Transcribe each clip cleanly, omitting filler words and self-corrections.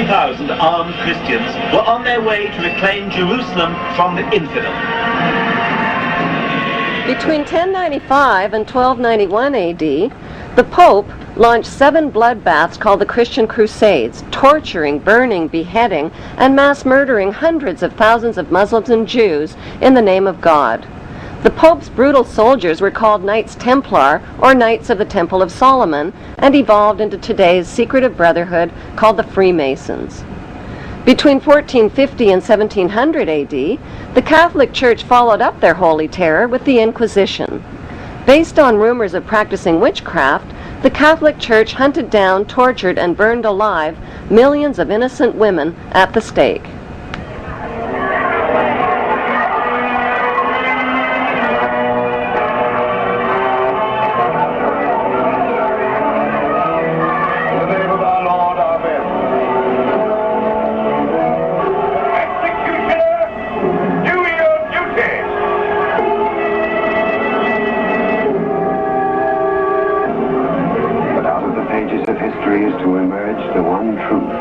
20,000 armed Christians were on their way to reclaim Jerusalem from the infidel. Between 1095 and 1291 AD, the Pope launched 7 bloodbaths called the Christian Crusades, torturing, burning, beheading, and mass murdering hundreds of thousands of Muslims and Jews in the name of God. The Pope's brutal soldiers were called Knights Templar, or Knights of the Temple of Solomon, and evolved into today's secretive brotherhood called the Freemasons. Between 1450 and 1700 AD, the Catholic Church followed up their holy terror with the Inquisition. Based on rumors of practicing witchcraft, the Catholic Church hunted down, tortured, and burned alive millions of innocent women at the stake. Is to emerge the one truth.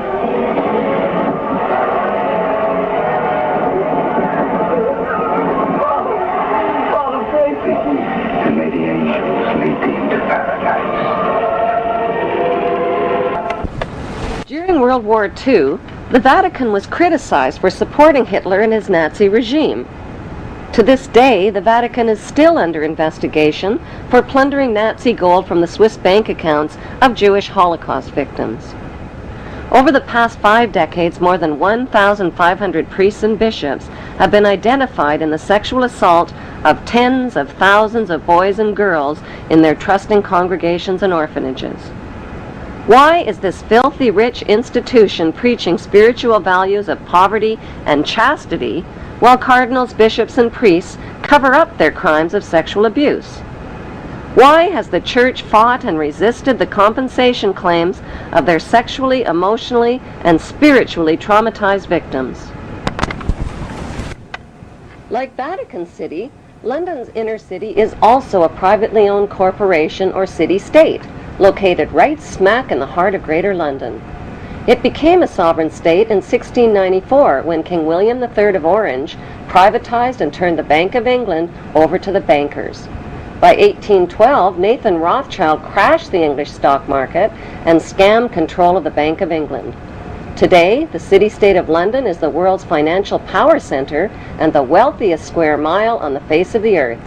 And may the angels lead thee into paradise. During World War II, the Vatican was criticized for supporting Hitler and his Nazi regime. To this day, the Vatican is still under investigation for plundering Nazi gold from the Swiss bank accounts of Jewish Holocaust victims. Over the past 5 decades, more than 1,500 priests and bishops have been identified in the sexual assault of tens of thousands of boys and girls in their trusting congregations and orphanages. Why is this filthy rich institution preaching spiritual values of poverty and chastity while cardinals, bishops, and priests cover up their crimes of sexual abuse? Why has the Church fought and resisted the compensation claims of their sexually, emotionally, and spiritually traumatized victims? Like Vatican City, London's inner city is also a privately owned corporation or city-state, located right smack in the heart of Greater London. It became a sovereign state in 1694 when King William III of Orange privatized and turned the Bank of England over to the bankers. By 1812, Nathan Rothschild crashed the English stock market and scammed control of the Bank of England. Today, the city-state of London is the world's financial power center and the wealthiest square mile on the face of the earth.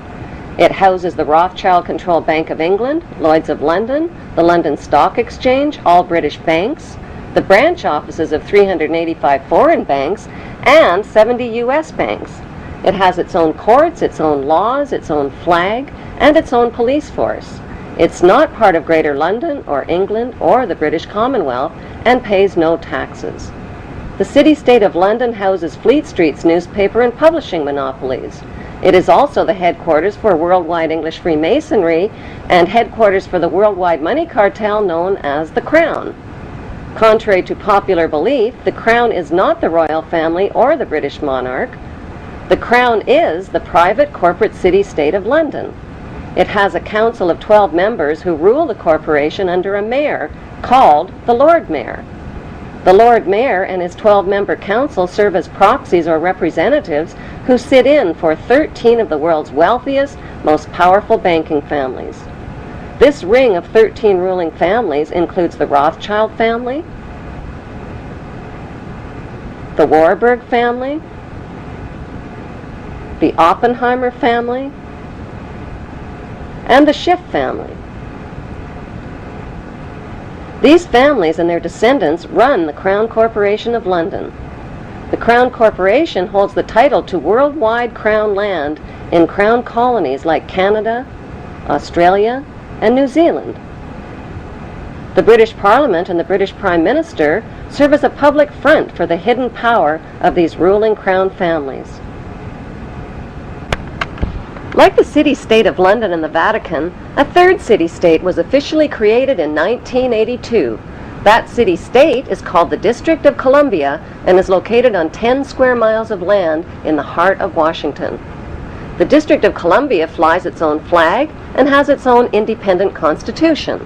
It houses the Rothschild-controlled Bank of England, Lloyd's of London, the London Stock Exchange, all British banks, the branch offices of 385 foreign banks, and 70 U.S. banks. It has its own courts, its own laws, its own flag, and its own police force. It's not part of Greater London or England or the British Commonwealth and pays no taxes. The city-state of London houses Fleet Street's newspaper and publishing monopolies. It is also the headquarters for worldwide English Freemasonry and headquarters for the worldwide money cartel known as the Crown. Contrary to popular belief, the Crown is not the royal family or the British monarch. The Crown is the private corporate city-state of London. It has a council of 12 members who rule the corporation under a mayor called the Lord Mayor. The Lord Mayor and his 12-member council serve as proxies or representatives who sit in for 13 of the world's wealthiest, most powerful banking families. This ring of 13 ruling families includes the Rothschild family, the Warburg family, the Oppenheimer family, and the Schiff family. These families and their descendants run the Crown Corporation of London. The Crown Corporation holds the title to worldwide Crown land in Crown colonies like Canada, Australia, and New Zealand. The British Parliament and the British Prime Minister serve as a public front for the hidden power of these ruling Crown families. Like the city-state of London and the Vatican, a third city-state was officially created in 1982. That city-state is called the District of Columbia and is located on 10 square miles of land in the heart of Washington. The District of Columbia flies its own flag and has its own independent constitution.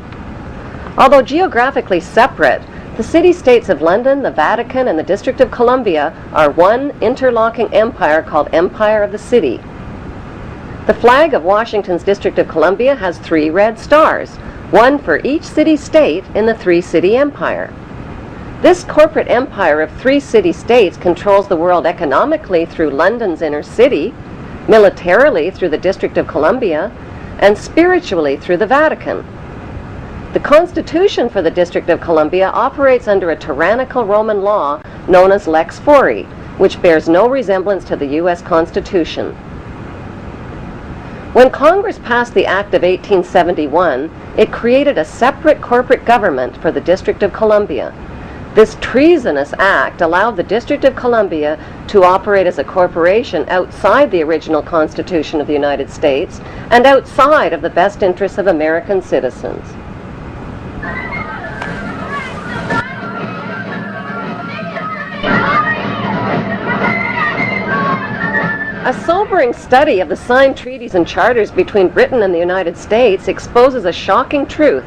Although geographically separate, The city-states of London, the Vatican, and the District of Columbia are one interlocking empire called Empire of the City. The flag of Washington's District of Columbia has 3 red stars, one for each city-state in the 3-city empire. This corporate empire of 3 city-states controls the world economically through London's inner city, militarily through the District of Columbia, and spiritually through the Vatican. The Constitution for the District of Columbia operates under a tyrannical Roman law known as Lex Fori, which bears no resemblance to the U.S. Constitution. When Congress passed the Act of 1871, it created a separate corporate government for the District of Columbia. This treasonous act allowed the District of Columbia to operate as a corporation outside the original Constitution of the United States and outside of the best interests of American citizens. A sobering study of the signed treaties and charters between Britain and the United States exposes a shocking truth.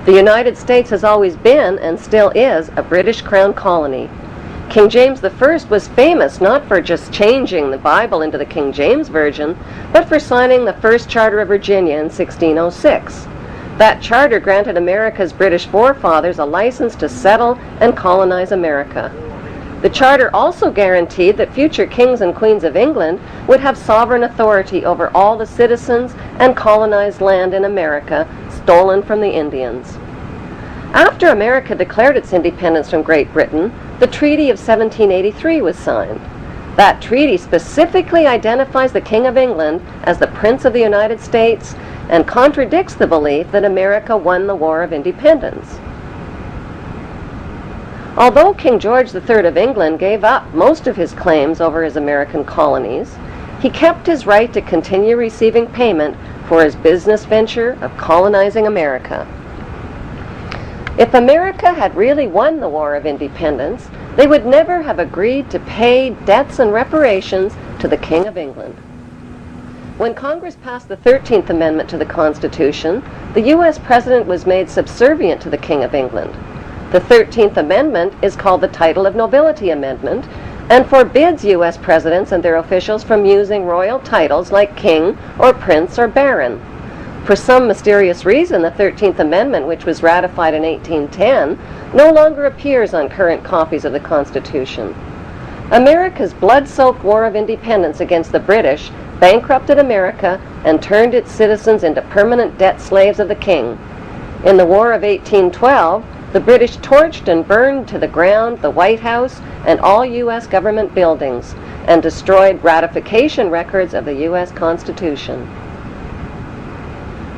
The United States has always been, and still is, a British Crown colony. King James I was famous not for just changing the Bible into the King James Version, but for signing the first Charter of Virginia in 1606. That charter granted America's British forefathers a license to settle and colonize America. The charter also guaranteed that future kings and queens of England would have sovereign authority over all the citizens and colonized land in America stolen from the Indians. After America declared its independence from Great Britain, the Treaty of 1783 was signed. That treaty specifically identifies the King of England as the Prince of the United States and contradicts the belief that America won the War of Independence. Although King George III of England gave up most of his claims over his American colonies, he kept his right to continue receiving payment for his business venture of colonizing America. If America had really won the War of Independence, they would never have agreed to pay debts and reparations to the King of England. When Congress passed the 13th Amendment to the Constitution, the U.S. President was made subservient to the King of England. The 13th Amendment is called the Title of Nobility Amendment and forbids U.S. presidents and their officials from using royal titles like king or prince or baron. For some mysterious reason, the 13th Amendment, which was ratified in 1810, no longer appears on current copies of the Constitution. America's blood-soaked War of Independence against the British bankrupted America and turned its citizens into permanent debt slaves of the king. In the War of 1812, the British torched and burned to the ground the White House and all U.S. government buildings and destroyed ratification records of the U.S. Constitution.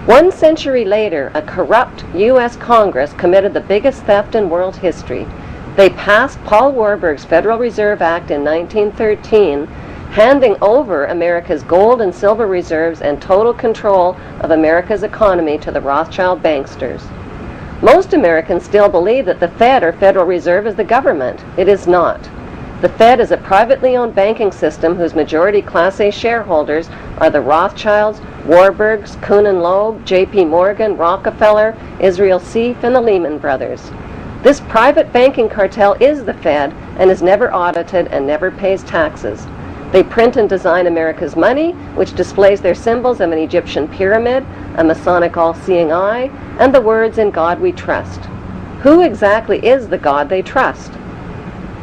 1 century later, a corrupt U.S. Congress committed the biggest theft in world history. They passed Paul Warburg's Federal Reserve Act in 1913, handing over America's gold and silver reserves and total control of America's economy to the Rothschild banksters. Most Americans still believe that the Fed or Federal Reserve is the government. It is not. The Fed is a privately owned banking system whose majority Class A shareholders are the Rothschilds, Warburgs, Kuhn and Loeb, J.P. Morgan, Rockefeller, Israel Seif, and the Lehman Brothers. This private banking cartel is the Fed and is never audited and never pays taxes. They print and design America's money, which displays their symbols of an Egyptian pyramid, a Masonic all-seeing eye, and the words "In God We Trust." Who exactly is the God they trust?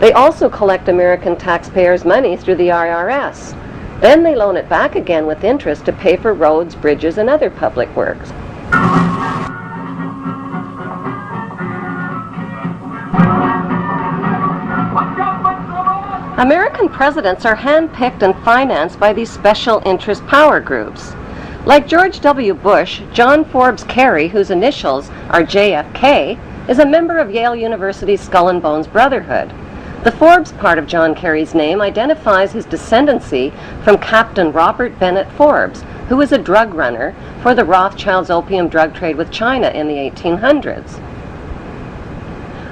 They also collect American taxpayers' money through the IRS. Then they loan it back again with interest to pay for roads, bridges, and other public works. American presidents are handpicked and financed by these special interest power groups. Like George W. Bush, John Forbes Kerry, whose initials are JFK, is a member of Yale University's Skull and Bones Brotherhood. The Forbes part of John Kerry's name identifies his descendancy from Captain Robert Bennett Forbes, who was a drug runner for the Rothschilds' opium drug trade with China in the 1800s.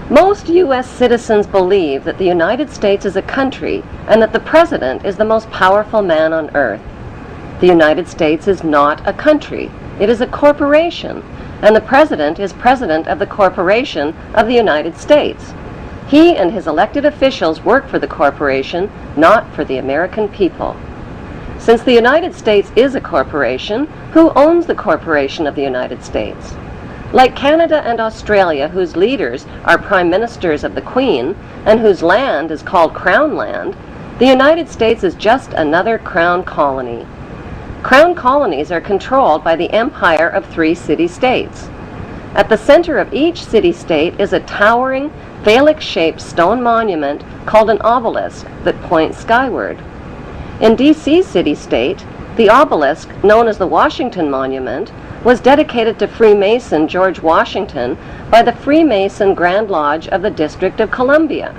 Most U.S. citizens believe that the United States is a country and that the president is the most powerful man on earth. The United States is not a country. It is a corporation, and the President is President of the Corporation of the United States. He and his elected officials work for the corporation, not for the American people. Since the United States is a corporation, who owns the corporation of the United States? Like Canada and Australia, whose leaders are prime ministers of the Queen, and whose land is called Crown Land, the United States is just another crown colony. Crown colonies are controlled by the empire of 3 city-states. At the center of each city-state is a towering, phallic-shaped stone monument called an obelisk that points skyward. In D.C. city-state, the obelisk, known as the Washington Monument, was dedicated to Freemason George Washington by the Freemason Grand Lodge of the District of Columbia.